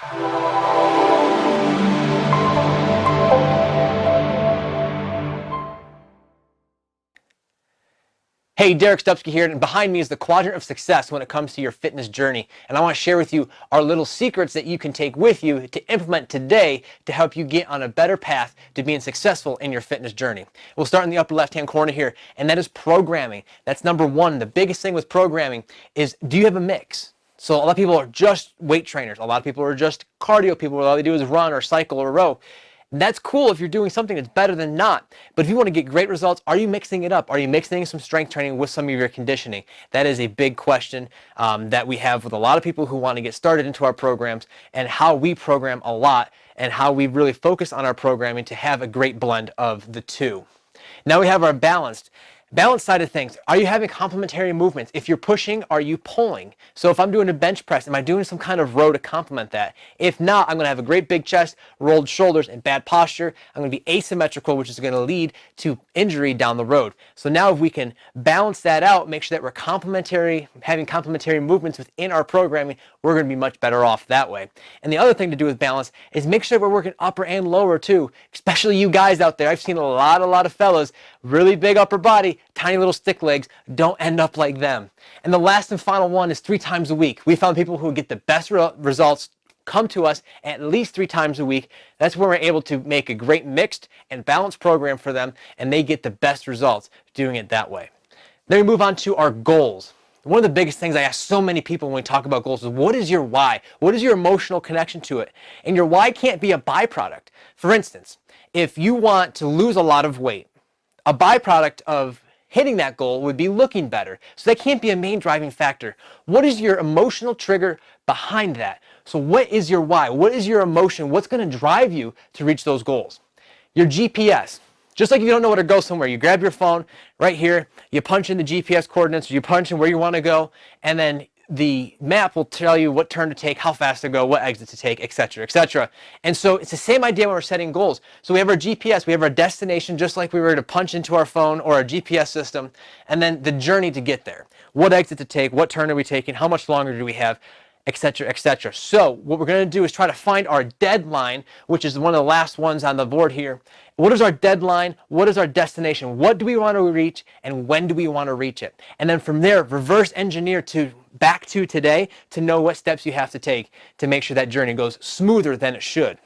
Hey, Derek Stupski here, and behind me is the quadrant of success when it comes to your fitness journey. And I want to share with you our little secrets that you can take with you to implement today to help you get on a better path to being successful in your fitness journey. We'll start in the upper left-hand corner here, and that is programming. That's number one. The biggest thing with programming is, do you have a mix? So a lot of people are just weight trainers. A lot of people are just cardio people. All they do is run or cycle or row. That's cool if you're doing something that's better than not. But if you want to get great results, are you mixing it up? Are you mixing some strength training with some of your conditioning? That is a big question that we have with a lot of people who want to get started into our programs, and how we program a lot and how we really focus on our programming to have a great blend of the two. Now we have our balanced side of things. Are you having complementary movements? If you're pushing, are you pulling? So if I'm doing a bench press, am I doing some kind of row to complement that? If not, I'm going to have a great big chest, rolled shoulders, and bad posture. I'm going to be asymmetrical, which is going to lead to injury down the road. So now if we can balance that out, make sure that we're having complementary movements within our programming, we're going to be much better off that way. And the other thing to do with balance is make sure we're working upper and lower too, especially you guys out there. I've seen a lot of fellas, really big upper body, tiny little stick legs. Don't end up like them. And the last and final one is 3 times a week. We found people who get the best results come to us at least 3 times a week. That's where we're able to make a great mixed and balanced program for them, and they get the best results doing it that way. Then we move on to our goals. One of the biggest things I ask so many people when we talk about goals is, what is your why? What is your emotional connection to it? And your why can't be a byproduct. For instance, if you want to lose a lot of weight, a byproduct of hitting that goal would be looking better. So that can't be a main driving factor. What is your emotional trigger behind that? So what is your why? What is your emotion? What's going to drive you to reach those goals? Your GPS. Just like if you don't know where to go somewhere, you grab your phone right here, you punch in the GPS coordinates, you punch in where you want to go, and then the map will tell you what turn to take, how fast to go, what exit to take, etc., etc. And so it's the same idea when we're setting goals. So we have our GPS, we have our destination, just like we were to punch into our phone or our GPS system, and then the journey to get there. What exit to take, what turn are we taking, how much longer do we have, etc., etc. So what we're going to do is try to find our deadline, which is one of the last ones on the board here. What is our deadline? What is our destination? What do we want to reach, and when do we want to reach it? And then from there, reverse engineer back to today to know what steps you have to take to make sure that journey goes smoother than it should.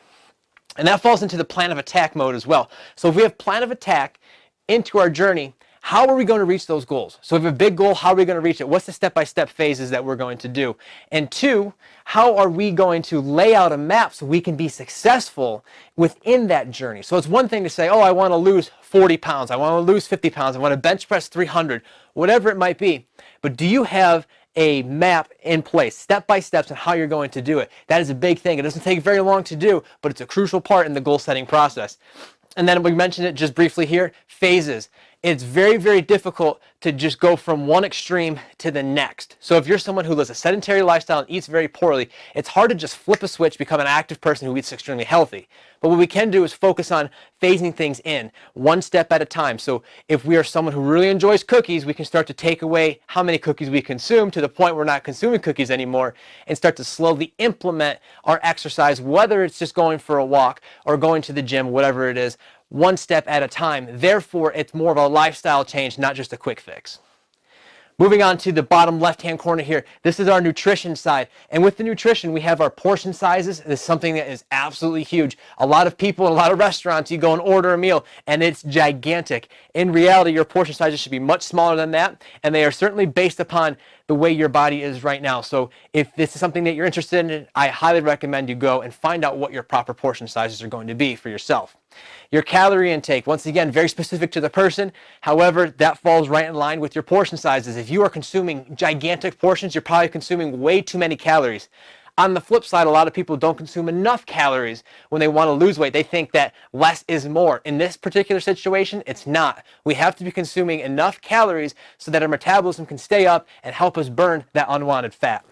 And that falls into the plan of attack mode as well. So if we have plan of attack into our journey, how are we going to reach those goals? So if we have a big goal, how are we going to reach it? What's the step-by-step phases that we're going to do? And 2, how are we going to lay out a map so we can be successful within that journey? So it's one thing to say, oh, I want to lose 40 pounds. I want to lose 50 pounds. I want to bench press 300, whatever it might be. But do you have a map in place, step-by-steps on how you're going to do it? That is a big thing. It doesn't take very long to do, but it's a crucial part in the goal-setting process. And then we mentioned it just briefly here, phases. It's very difficult to just go from one extreme to the next. So if you're someone who lives a sedentary lifestyle and eats very poorly, it's hard to just flip a switch, become an active person who eats extremely healthy. But what we can do is focus on phasing things in, one step at a time. So if we are someone who really enjoys cookies, we can start to take away how many cookies we consume to the point we're not consuming cookies anymore, and start to slowly implement our exercise, whether it's just going for a walk or going to the gym, whatever it is, one step at a time. Therefore, it's more of a lifestyle change, not just a quick fix. Moving on to the bottom left-hand corner here, this is our nutrition side. And with the nutrition, we have our portion sizes. This is something that is absolutely huge. A lot of people in a lot of restaurants, you go and order a meal, and it's gigantic. In reality, your portion sizes should be much smaller than that, and they are certainly based upon the way your body is right now. So if this is something that you're interested in, I highly recommend you go and find out what your proper portion sizes are going to be for yourself. Your calorie intake, once again, very specific to the person. However, that falls right in line with your portion sizes. If you are consuming gigantic portions, you're probably consuming way too many calories. On the flip side, a lot of people don't consume enough calories when they want to lose weight. They think that less is more. In this particular situation, it's not. We have to be consuming enough calories so that our metabolism can stay up and help us burn that unwanted fat.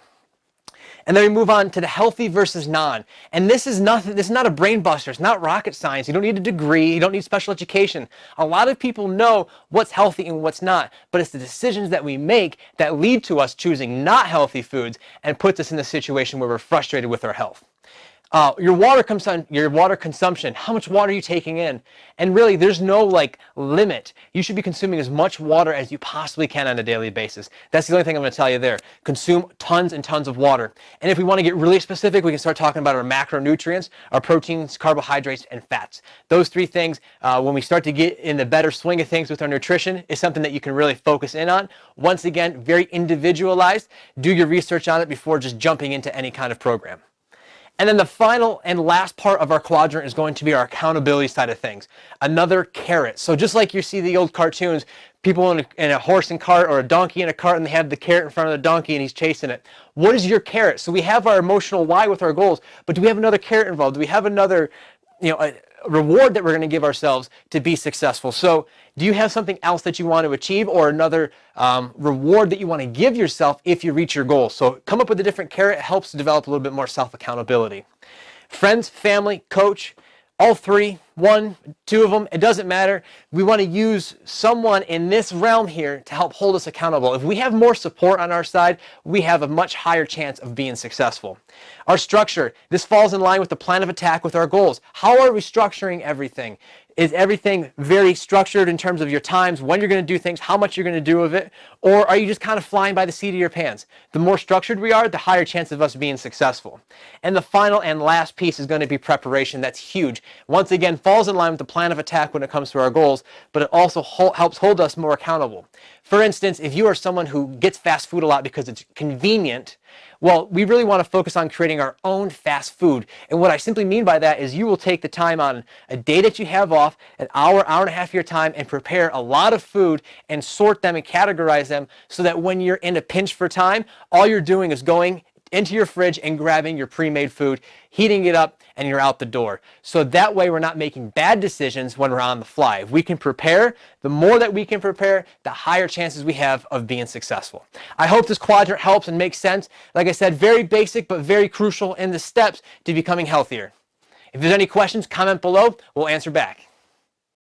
And then we move on to the healthy versus non. And this is not a brain buster. It's not rocket science. You don't need a degree. You don't need special education. A lot of people know what's healthy and what's not, but it's the decisions that we make that lead to us choosing not healthy foods and puts us in a situation where we're frustrated with our health. Your water consumption, how much water are you taking in? And really, there's no like limit. You should be consuming as much water as you possibly can on a daily basis. That's the only thing I'm going to tell you there. Consume tons and tons of water. And if we want to get really specific, we can start talking about our macronutrients, our proteins, carbohydrates, and fats. Those three things, when we start to get in the better swing of things with our nutrition, is something that you can really focus in on. Once again, very individualized. Do your research on it before just jumping into any kind of program. And then the final and last part of our quadrant is going to be our accountability side of things. Another carrot. So just like you see the old cartoons, people in a horse and cart or a donkey in a cart, and they have the carrot in front of the donkey and he's chasing it. What is your carrot? So we have our emotional why with our goals, but do we have another carrot involved? Do we have another, a reward that we're going to give ourselves to be successful? So do you have something else that you want to achieve, or another reward that you want to give yourself if you reach your goal? So come up with a different carrot. It helps to develop a little bit more self-accountability. Friends, family, coach, all three, one, two of them, it doesn't matter. We want to use someone in this realm here to help hold us accountable. If we have more support on our side, we have a much higher chance of being successful. Our structure, this falls in line with the plan of attack with our goals. How are we structuring everything? Is everything very structured in terms of your times, when you're going to do things, how much you're going to do of it? Or are you just kind of flying by the seat of your pants? The more structured we are, the higher chance of us being successful. And the final and last piece is going to be preparation. That's huge. Once again, falls in line with the plan of attack when it comes to our goals, but it also helps hold us more accountable. For instance, if you are someone who gets fast food a lot because it's convenient, well, we really want to focus on creating our own fast food. And what I simply mean by that is you will take the time on a day that you have off, an hour, hour and a half of your time, and prepare a lot of food and sort them and categorize them so that when you're in a pinch for time, all you're doing is going into your fridge and grabbing your pre-made food, heating it up, and you're out the door. So that way we're not making bad decisions when we're on the fly. If we can prepare, the more that we can prepare, the higher chances we have of being successful. I hope this quadrant helps and makes sense. Like I said, very basic, but very crucial in the steps to becoming healthier. If there's any questions, comment below. We'll answer back.